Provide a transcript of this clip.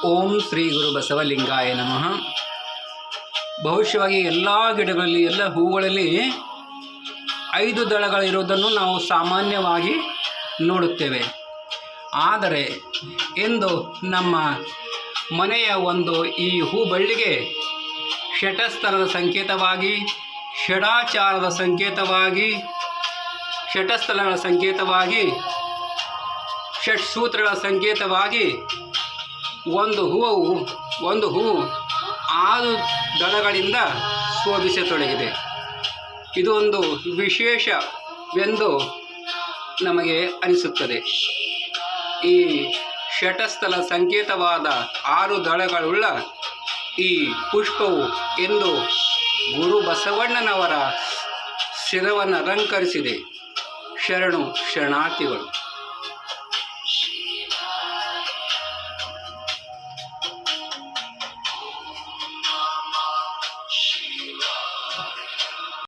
ಓಂ ಶ್ರೀ ಗುರು ಬಸವಲಿಂಗಾಯ ನಮಃ. ಬಹುಶಃವಾಗಿ ಎಲ್ಲ ಗಿಡಗಳಲ್ಲಿ, ಎಲ್ಲ ಹೂಗಳಲ್ಲಿ 5 ದಳಗಳಿರುವುದನ್ನು ನಾವು ಸಾಮಾನ್ಯವಾಗಿ ನೋಡುತ್ತೇವೆ. ಆದರೆ ಇಂದು ನಮ್ಮ ಮನೆಯ ಈ ಹೂ ಬಳ್ಳಿಗೆ ಷಟಸ್ಥಲದ ಸಂಕೇತವಾಗಿ, ಷಡಾಚಾರದ ಸಂಕೇತವಾಗಿ, ಷಟಸ್ಥಲಗಳ ಸಂಕೇತವಾಗಿ, ಷಟ್ಸೂತ್ರಗಳ ಸಂಕೇತವಾಗಿ ಒಂದು ಹೂವು 6 ದಳಗಳಿಂದ ಶೋಭಿಸತೊಡಗಿದೆ. ಇದು ಒಂದು ವಿಶೇಷವೆಂದು ನಮಗೆ ಅನಿಸುತ್ತದೆ. ಈ ಷಟಸ್ಥಲ ಸಂಕೇತವಾದ 6 ದಳಗಳುಳ್ಳ ಈ ಪುಷ್ಪವು ಎಂದು ಗುರು ಬಸವಣ್ಣನವರ ಶಿರವನ್ನು ಅಲಂಕರಿಸಿದೆ. ಶರಣು ಶರಣಾರ್ಥಿಗಳು.